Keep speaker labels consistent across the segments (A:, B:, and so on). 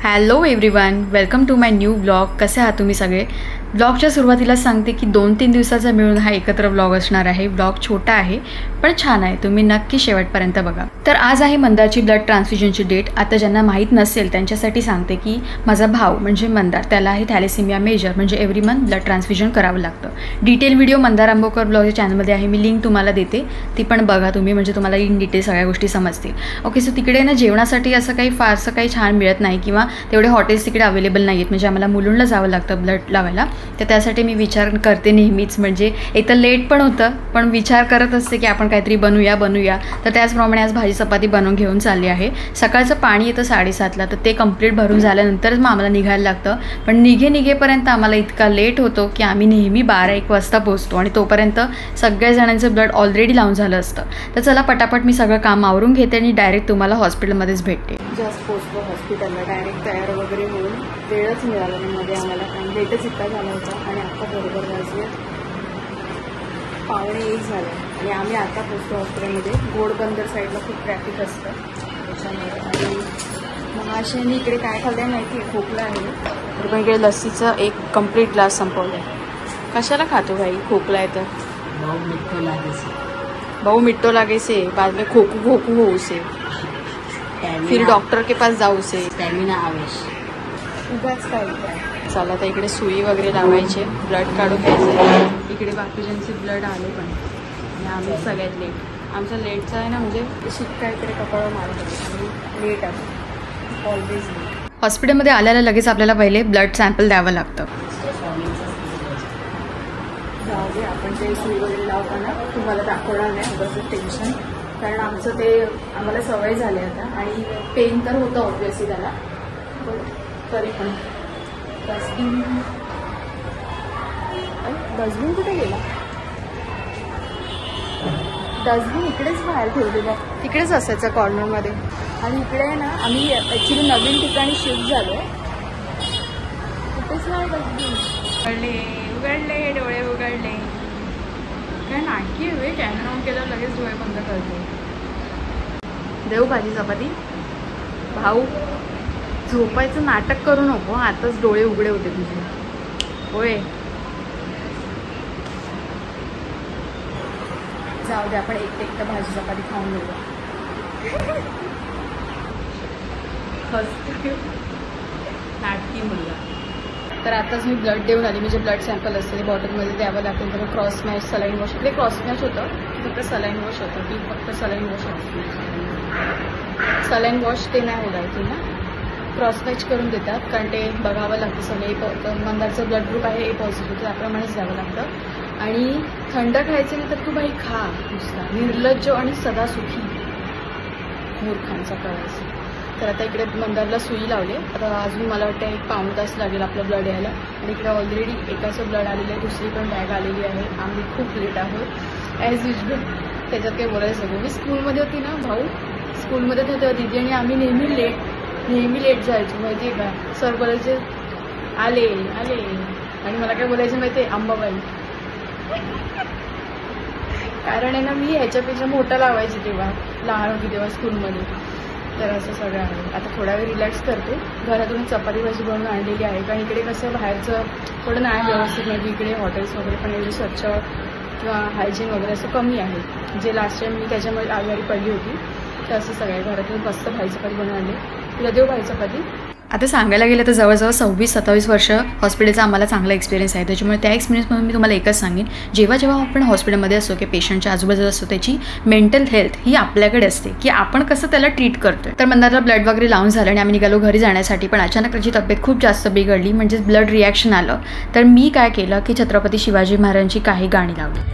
A: Hello everyone, welcome to my new blog. कसे आहात तुम्ही सगळे? ब्लॉगच्या सुरुवातीला सांगते की 2-3 दिवसाचा मिळून हा एकत्र ब्लॉग असणार आहे. ब्लॉग छोटा आहे पण छान आहे, तुम्ही नक्की शेवटपर्यंत बघा. तर आज आहे मंदारची ब्लड ट्रान्सफ्युजनची डेट. आता ज्यांना माहीत नसेल त्यांच्यासाठी सांगते की माझा भाऊ म्हणजे मंदार, त्याला आहे थॅलेसेमिया मेजर, म्हणजे एव्हरी मंथ ब्लड ट्रान्सफ्युजन करावं लागतं. डिटेल व्हिडिओ मंदार आंबोकर ब्लॉगच्या चॅनलमध्ये आहे, मी लिंक तुम्हाला देते, ती पण बघा तुम्ही, म्हणजे तुम्हाला इन डिटेल सगळ्या गोष्टी समजतील. ओके, सो तिकडे ना जेवणासाठी असं काही फारसं काही छान मिळत नाही किंवा तेवढे हॉटेल्स तिकडे अवेलेबल नाही आहेत, म्हणजे आम्हाला मुलुंडला जावं लागतं ब्लड लावायला. तर त्यासाठी मी विचार करते नेहमीच, म्हणजे एक तर लेट पण होतं पण विचार करत असते की आपण काहीतरी बनवूया. तर त्याचप्रमाणे आज भाजी चपाती बनवून घेऊन चालली आहे. सकाळचं पाणी येतं 7:30ला, तर ते कंप्लीट भरून झाल्यानंतरच मग आम्हाला निघायला लागतं. पण निघेपर्यंत आम्हाला इतका लेट होतो की आम्ही नेहमी 12-1 वाजता पोहोचतो आणि तोपर्यंत सगळ्या जणांचं ब्लड ऑलरेडी लावून झालं असतं. तर चला पटापट मी सगळं काम आवरून घेते आणि डायरेक्ट तुम्हाला हॉस्पिटलमध्येच भेटते. जस्ट पोहोचलो हॉस्पिटलला, डायरेक्ट तयार वगैरे होऊन वेळच मिळाला नाही मध्ये आम्हाला, कारण लेटच इतका झाला होता. आणि आता बरोबर वाजले 9:15 झालं आणि आम्ही आता पोहोचतो हॉस्पिटलमध्ये. घोडबंदर साईडला खूप ट्रॅफिक असतं त्याच्यामुळे. आणि महाशयनी इकडे काय खाल्लं आहे माहिती आहे? खोकला आहे, तर पण इकडे लस्सीचं एक कंप्लीट ग्लास संपवलं आहे. कशाला खातो भाई? खोकला आहे तर भाऊ मिट्टो लागे से बाद में खोकू होऊ से, फिर डॉक्टर के पास जाऊ से, स्टॅमिना आवेश उगाच काय. चला तर इकडे सुई वगैरे लावायचे, ब्लड काढून घ्यायचं. इकडे बाकीच्यांचे ब्लड आले पण आणि आम्ही सगळ्यात लेट. आमचा लेटचा आहे ना, म्हणजे शिक्का इकडे कपाळ मारत होते आणि लेट आहे ऑलवेज लेट. हॉस्पिटलमध्ये आल्याला लगेच आपल्याला पहिले ब्लड सॅम्पल द्यावं लागतं. जाऊ दे, आपण ते सुई वगैरे लावताना तुम्हाला दाखवणार नाही बसं टेन्शन, कारण आमचं ते आम्हाला सवय झाली आता. आणि पेन तर होतं ऑब्व्हियसली त्याला, पण तरी पण. डस्टबिन कुठे गेला? डस्टबिन इकडेच बाहेर ठेवलेलं, तिकडेच असायचं कॉर्नरमध्ये. आणि इकडे आहे ना, आम्ही ॲक्च्युली नवीन ठिकाणी शिफ्ट झालो. कुठेच नाही डस्टबिन. उघडले डोळे उघडले, काय नाटकी हवे. कॅमेरा ऑन केल्यावर लगेच डोळे बंद करतो. देऊ भाजी चपाती. भाऊ झोपायचं नाटक करू नको, आताच डोळे उघडे होते तुझे. होय, जाऊ दे, आपण एकटं भाजी चपाती खाऊन घेऊ. नाटकी मुलगा. तर आताच मी ब्लड देऊन आली, म्हणजे ब्लड सॅम्पल असते ते बॉटलमध्ये द्यावं लागतं. तर क्रॉस मॅच, सलाईन वॉश, इकडे क्रॉस मॅच होतं, फक्त सलाईन वॉश होतं की फक्त सलाईन वॉश होतं. सलाईन वॉश ते नाही होणार ना, क्रॉस मॅच करून देतात, कारण ते बघावं लागतं सगळे. मंदारचं ब्लड ग्रुप आहे A पॉझिटिव्ह, त्याप्रमाणेच द्यावं लागतं. आणि थंड खायचं नाही तर तू बाई खा नुसता, निर्लज्ज आणि सदा सुखी मूर्खांचा प्रवास. तर आता इकडे मंदारला सुई लावले. आता अजून मला वाटतं 1-पाऊण तास लागेल आपलं ब्लड यायला. आणि इकडे ऑलरेडी एकाचं ब्लड आलेलं आहे, दुसरी पण बॅग आलेली आहे. आम्ही खूप लेट आहोत ॲज युजल. त्याच्यात काही बोलायचं नको. मी स्कूलमध्ये होती ना भाऊ, स्कूलमध्ये होते दीदी आणि आम्ही नेहमी लेट जायचो माहिती आहे का. सर बोलायचे आले आणि मला काय बोलायचं माहिती आहे? अंबाबाई. कारण आहे ना, मी ह्याच्यापेक्षा मोठा लावायचे तेव्हा, लहान होती तेव्हा स्कूलमध्ये. तर असं सगळं आहे. आता थोडा वेळ रिलॅक्स करते. घरातून चपाती भाजी बनवून आणलेली आहे, कारण इकडे कसं बाहेरचं थोडं नाही व्यवस्थित, म्हणजे इकडे हॉटेल्स वगैरे पण एवढी स्वच्छ किंवा हायजीन वगैरे असं कमी आहे, जे लास्ट टाईम मी त्याच्यामुळे आजारी पडली होती. तर असं सगळ्या घरातून मस्त भाजी चपाती बनवून आणली. तुला देऊ भाजी चपाती? आता सांगायला गेलं तर जवळजवळ 26-27 वर्ष हॉस्पिटलचा आम्हाला चांगला एक्सपिरियन्स आहे. त्याच्यामुळे त्या एक्सपिरियन्समधून मी तुम्हाला एकच सांगेन, जेव्हा आपण हॉस्पिटलमध्ये असतो की पेशंटच्या आजूबाजूला असतो, त्याची मेंटल हेल्थ ही आपल्याकडे असते की आपण कसं त्याला ट्रीट करतोय. तर मंदारला ब्लड वगैरे लावून झालं आणि आम्ही निघालो घरी जाण्यासाठी. पण अचानक त्याची तब्येत खूप जास्त बिघडली, म्हणजे ब्लड रिॲक्शन आलं. तर मी काय केलं की छत्रपती शिवाजी महाराजांची काही गाणी लावली.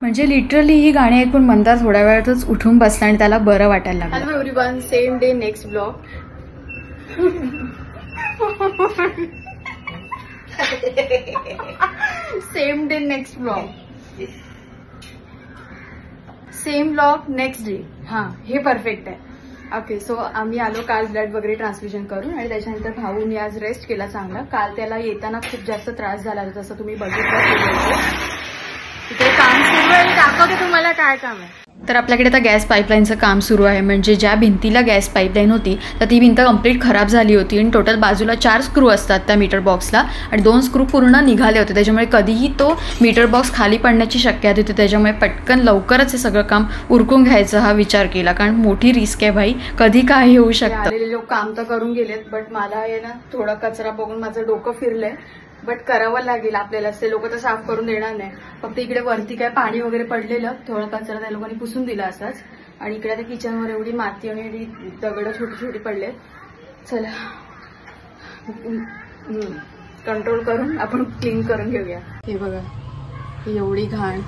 A: म्हणजे लिटरली ही गाणी ऐकून मंदार थोड्या वेळातच उठून बसला आणि त्याला बरं वाटायला लागलं. Hello everyone, same day next blog. Same day next blog. Same blog next day. हां, हे परफेक्ट आहे. ओके, सो आम्ही आलो काल ब्लड वगैरे ट्रान्सफ्युजन करून आणि त्याच्यानंतर भाऊनी आज रेस्ट केला चांगला. काल त्याला येताना खूप जास्त त्रास झाला होता, जसं तुम्ही बघितलं. तिथे काम सुरू आहे, दाखवते तुम्हाला काय काम आहे. तर आपल्याकडे आता गॅस पाईपलाईनचं काम सुरू आहे. म्हणजे ज्या भिंतीला गॅस पाईपलाईन होती तर ती भिंत कंप्लीट खराब झाली होती आणि टोटल बाजूला 4 स्क्रू असतात त्या मीटर बॉक्सला आणि 2 स्क्रू पूर्ण निघाले होते. त्याच्यामुळे कधीही तो मीटर बॉक्स खाली पडण्याची शक्यता होती. त्याच्यामुळे पटकन लवकरच हे सगळं काम उरकून घ्यायचं हा विचार केला, कारण मोठी रिस्क आहे भाई, कधी काही होऊ शकतं. आलेले लोक काम तर करून गेलेत, बट मला आहे ना थोडा कचरा बघून माझं डोकं फिरलंय. बट करावं लागेल आपल्याला, ते लोक तर साफ करून देणार नाही. फक्त इकडे वरती काय पाणी वगैरे पडलेलं, थोडा कचरा त्या लोकांनी पुसून दिला असाच. आणि इकडे त्या किचनवर एवढी माती आणि एवढी दगडं छोटी छोटी पडलेत. चला कंट्रोल करून आपण क्लीन करून घेऊया. हे बघा, एवढी घाण,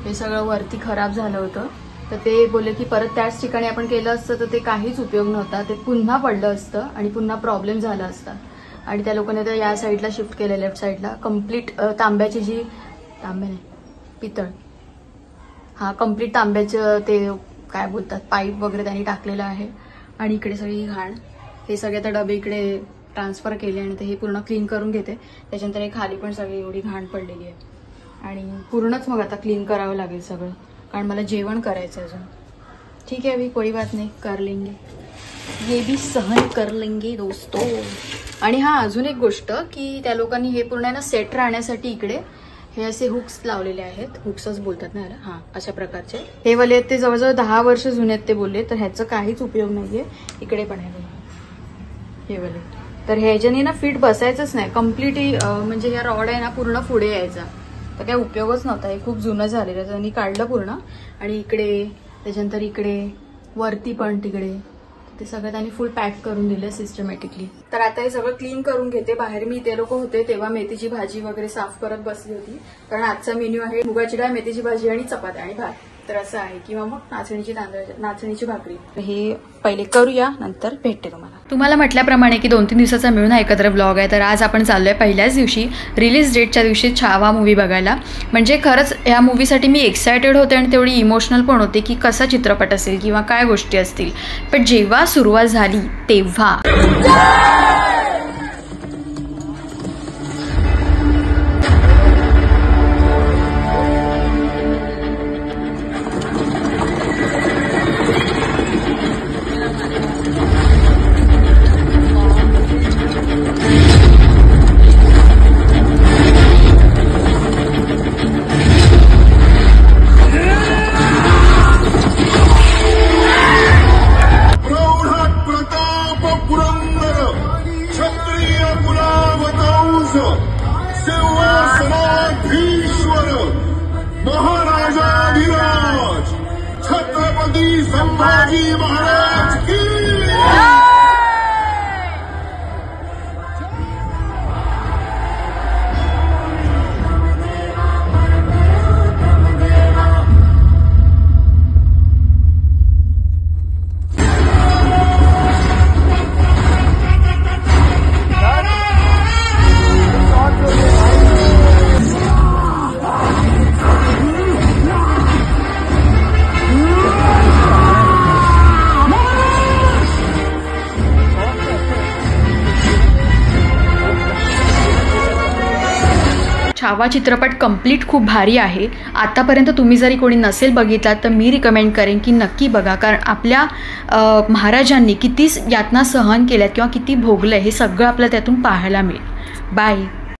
A: हे सगळं वरती खराब झालं होतं. तर ते बोलले की परत त्याच ठिकाणी आपण केलं असतं तर ते काहीच उपयोग नव्हता, ते पुन्हा पडलं असतं आणि पुन्हा प्रॉब्लेम झाला असता. आणि त्या लोकांनी तर या साईडला शिफ्ट केलं, लेफ्ट साईडला कम्प्लीट तांब्याची जी, तांबे नाही पितळ, हा कम्प्लीट तांब्याचं ते काय बोलतात पाईप वगैरे त्यांनी टाकलेलं आहे. आणि इकडे सगळी घाण, हे सगळे आता डबे इकडे ट्रान्सफर केले आणि ते हे पूर्ण क्लीन करून घेते. त्याच्यानंतर हे खाली पण सगळी एवढी घाण पडलेली आहे आणि पूर्णच मग आता क्लीन करावं लागेल सगळं, कारण मला जेवण करायचं अजून. ठीक आहे अभी कोई बात नाही, कर लेंगे, ये भी सहन कर लेंगे दोस्तों. आणि हा अजून एक गोष्ट की त्या लोकांनी हे पूर्ण ना सेट राहण्यासाठी इकडे हे असे हुक्स लावलेले आहेत, हुक्सच बोलतात ना याला, हा अशा प्रकारचे हे वाले आहेत. ते जवळजवळ 10 वर्ष जुने आहेत ते बोलले, तर ह्याचं काहीच उपयोग नाहीये. इकडे पण आहे हे वाले, तर ह्याच्याने ना फिट बसायचंच नाही कम्प्लीट. म्हणजे ह्या रॉड आहे ना पूर्ण पुढे यायचा, तर काही उपयोगच नव्हता. हे खूप जुनं झालेलं, त्यांनी काढलं पूर्ण. आणि इकडे त्याच्यानंतर इकडे वरती पण तिकडे ते सगळं त्यांनी फुल पॅक करून दिलं सिस्टमॅटिकली. तर आता हे सगळं क्लीन करून घेते. बाहेर मी ते लोक होते तेव्हा मेथीची भाजी वगैरे साफ करत बसली होती, कारण आजचा मेन्यू आहे मुगाची डाळ, मेथीची भाजी आणि चपात्या आणि भात. तर असं आहे, किंवा मग नाचणीची भाकरी. हे पहिले करूया, नंतर भेटते तुम्हाला. तुम्हाला म्हटल्याप्रमाणे की 2-3 दिवसाचा मिळून हा एकत्र ब्लॉग आहे. तर आज आपण चाललोय पहिल्याच दिवशी, रिलीज डेटच्या दिवशी छावा मूवी बघायला. म्हणजे खरंच या मूवीसाठी मी एक्सायटेड होते आणि तेवढी इमोशनल पण होते की कसा चित्रपट असेल किंवा काय गोष्टी असतील. पण जेव्हा सुरुवात झाली तेव्हा
B: महाराजाधिराज छत्रपती संभाजी महाराज की
A: छावा चित्रपट कंप्लीट खूप भारी आहे. आतापर्यंत तुम्ही जरी कोणी नसेल बघितला तर मी रिकमेंड करेन की नक्की बघा, कारण आपल्या महाराजांनी किती यातना सहन केल्यात किंवा किती भोगलं हे सगळं आपल्याला त्यातून पाहायला मिळेल. बाय.